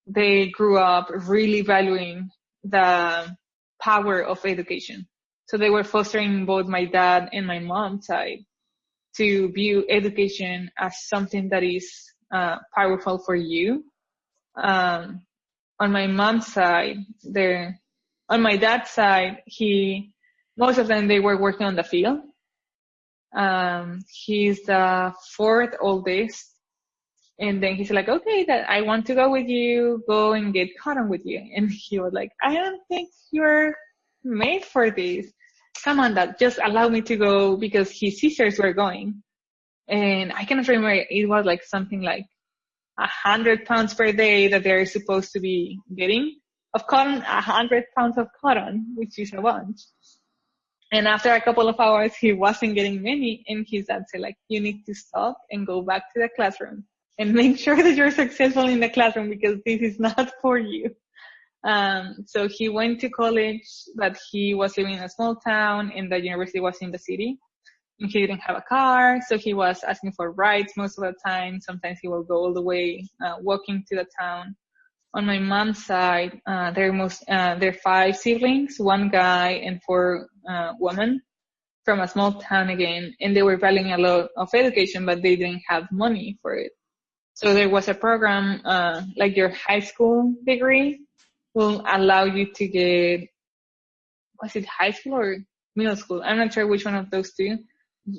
they grew up really valuing the power of education. So they were fostering both my dad and my mom's side to view education as something that is powerful for you. On my mom's side, on my dad's side, most of them, they were working on the field. He's the fourth oldest. And then he's like, okay, that I want to go with you, go and get cotton with you. And he was like, I don't think you're made for this. Come on, Dad, just allow me to go, because his sisters were going. And I cannot remember, it was like something like 100 pounds per day that they're supposed to be getting of cotton, 100 pounds of cotton, which is a bunch. And after a couple of hours, he wasn't getting many. And his dad said, like, you need to stop and go back to the classroom and make sure that you're successful in the classroom, because this is not for you. So he went to college, but he was living in a small town and the university was in the city. And he didn't have a car, so he was asking for rides most of the time. Sometimes he will go all the way walking to the town. On my mom's side, there are 5 siblings, 1 guy and 4 women from a small town again, and they were valuing a lot of education, but they didn't have money for it. So there was a program, like your high school degree will allow you to get, was it high school or middle school? I'm not sure which one of those two.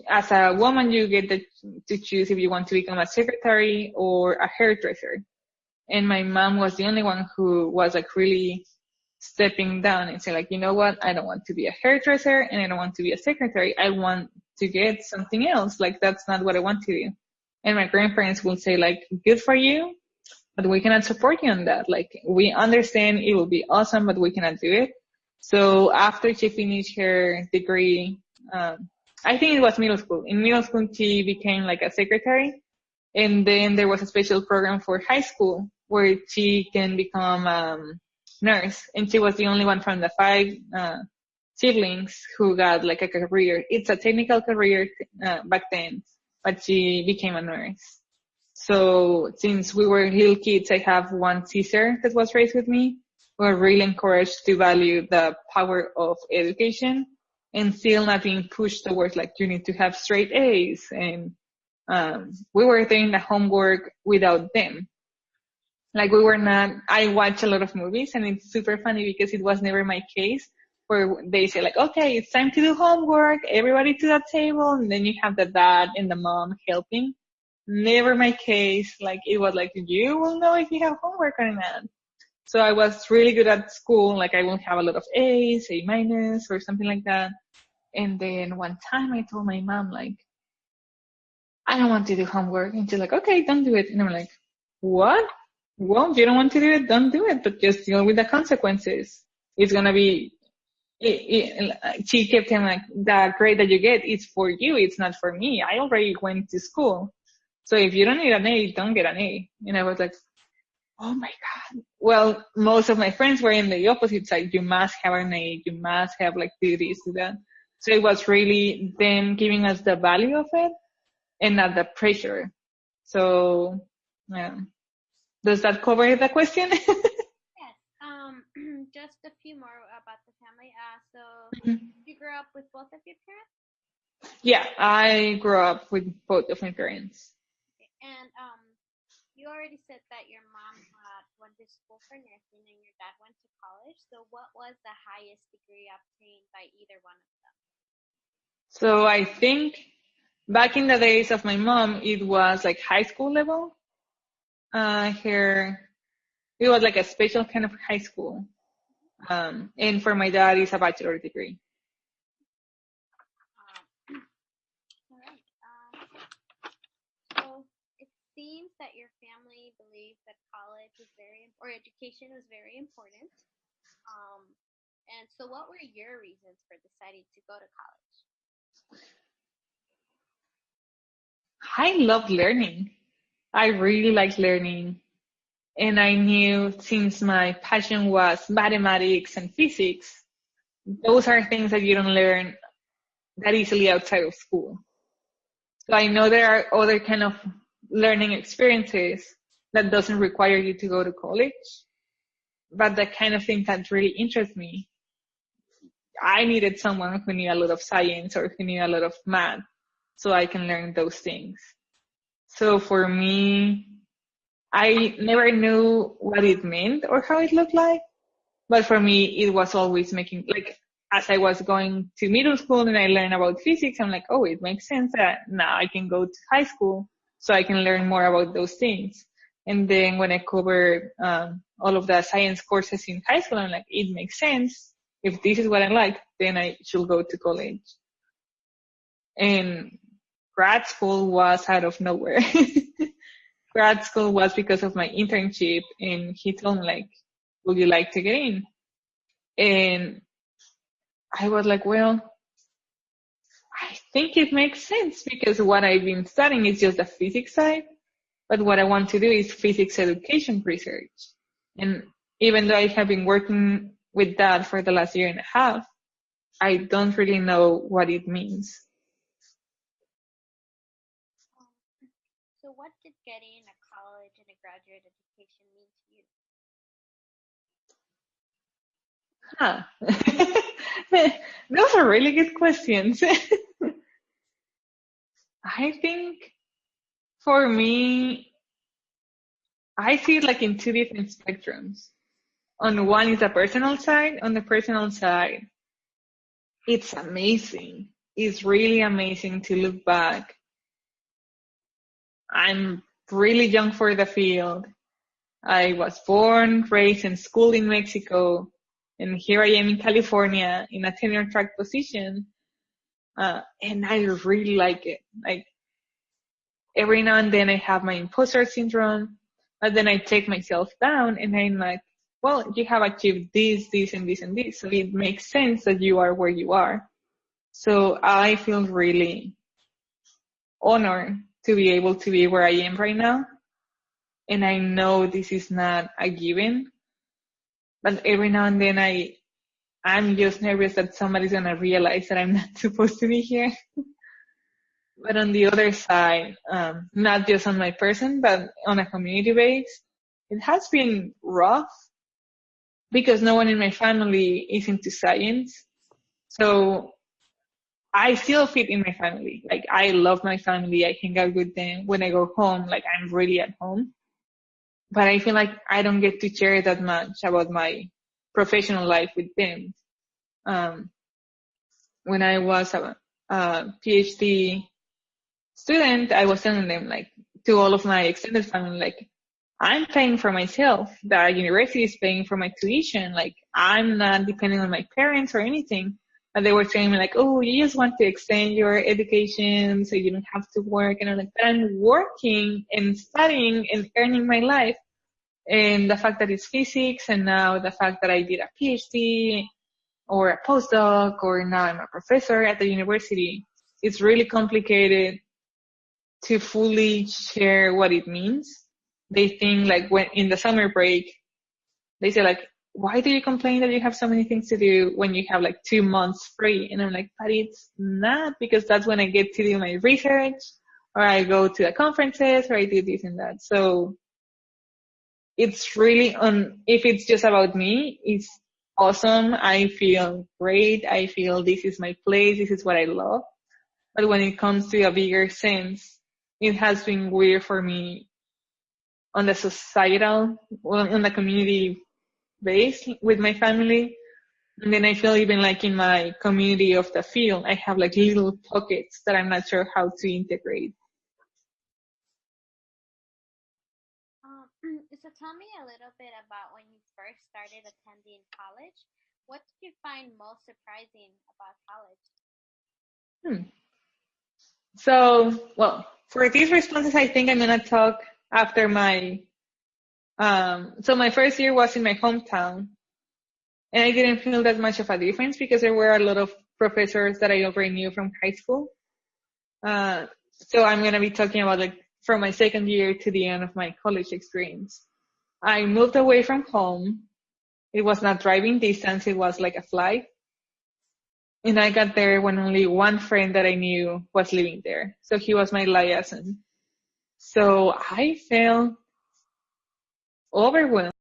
As a woman, you get to choose if you want to become a secretary or a hairdresser. And my mom was the only one who was like really stepping down and saying like, you know what? I don't want to be a hairdresser and I don't want to be a secretary. I want to get something else. Like, that's not what I want to do. And my grandparents will say like, good for you, but we cannot support you on that. Like, we understand it will be awesome, but we cannot do it. So after she finished her degree, I think it was middle school. In middle school, she became like a secretary. And then there was a special program for high school where she can become nurse. And she was the only one from the 5 siblings who got like a career. It's a technical career back then, but she became a nurse. So since we were little kids, I have one sister that was raised with me. We were really encouraged to value the power of education and still not being pushed towards like, you need to have straight A's. And we were doing the homework without them. Like, we were not, I watch a lot of movies and it's super funny because it was never my case where they say like, okay, it's time to do homework, everybody to that table. And then you have the dad and the mom helping. Never my case. Like, it was like, you will know if you have homework or not. So I was really good at school. Like, I won't have a lot of A's, A minus or something like that. And then one time I told my mom like, I don't want to do homework. And she's like, okay, don't do it. And I'm like, what? Well, if you don't want to do it, don't do it, but just deal with the consequences. It's going to be, she kept saying like, the grade that you get is for you. It's not for me. I already went to school. So if you don't need an A, don't get an A. And I was like, oh my God. Well, most of my friends were in the opposite side. You must have an A. You must have like do this, do that. So it was really them giving us the value of it and not the pressure. So, yeah. Does that cover the question? Yes. Just a few more about the family. So you grew up with both of your parents? Yeah, I grew up with both of my parents. Okay. And you already said that your mom went to school for nursing and your dad went to college. So what was the highest degree obtained by either one of them? So I think back in the days of my mom, it was like high school level. Here, it was like a special kind of high school. And for my dad, it's a bachelor degree. All right. So it seems that your family believes that college is or education was very important. And so what were your reasons for deciding to go to college? I love learning. I really like learning. And I knew since my passion was mathematics and physics, those are things that you don't learn that easily outside of school. So I know there are other kind of learning experiences that doesn't require you to go to college, but the kind of thing that really interests me. I needed someone who knew a lot of science or who knew a lot of math so I can learn those things. So for me, I never knew what it meant or how it looked like, but for me, it was always making, like, as I was going to middle school and I learned about physics, I'm like, oh, it makes sense that now I can go to high school so I can learn more about those things. And then when I covered all of the science courses in high school, I'm like, it makes sense. If this is what I like, then I should go to college. And grad school was out of nowhere. Grad school was because of my internship, and he told me, like, would you like to get in? And I was like, well, I think it makes sense because what I've been studying is just the physics side, but what I want to do is physics education research. And even though I have been working with that for the last year and a half, I don't really know what it means. So what did getting a college and a graduate education mean to you? Those are really good questions. I think for me, I see it like in two different spectrums. On one is the personal side. On the personal side, it's amazing. It's really amazing to look back. I'm really young for the field. I was born, raised, and schooled in Mexico, and here I am in California in a tenure track position, and I really like it. Like, every now and then I have my imposter syndrome, but then I take myself down and I'm like, well, you have achieved this, this, and this, and this, so it makes sense that you are where you are. So I feel really honored to be able to be where I am right now. And I know this is not a given, but every now and then I'm just nervous that somebody's gonna realize that I'm not supposed to be here. But on the other side, not just on my person, but on a community base, it has been rough because no one in my family is into science. So I still fit in my family. Like, I love my family. I hang out with them. When I go home, like, I'm really at home. But I feel like I don't get to share that much about my professional life with them. When I was a PhD student, I was telling them, like, to all of my extended family, like, I'm paying for myself. The university is paying for my tuition. Like, I'm not depending on my parents or anything. But they were saying me, like, oh, you just want to extend your education so you don't have to work. And I'm like, but I'm working and studying and earning my life. And the fact that it's physics, and now the fact that I did a PhD or a postdoc, or now I'm a professor at the university, it's really complicated to fully share what it means. They think, like, when in the summer break, they say, like, why do you complain that you have so many things to do when you have like 2 months free? And I'm like, but it's not, because that's when I get to do my research, or I go to the conferences, or I do this and that. So it's really if it's just about me, it's awesome. I feel great. I feel this is my place. This is what I love. But when it comes to a bigger sense, it has been weird for me on the societal, on the community base with my family. And then I feel even like in my community of the field, I have like little pockets that I'm not sure how to integrate. So tell me a little bit about when you first started attending college. What did you find most surprising about college? So, well, for these responses, I think I'm going to talk after my, so my first year was in my hometown, and I didn't feel that much of a difference because there were a lot of professors that I already knew from high school. So I'm going to be talking about like from my second year to the end of my college experience. I moved away from home. It was not driving distance. It was like a flight. And I got there when only one friend that I knew was living there. So he was my liaison. So I felt overwhelmed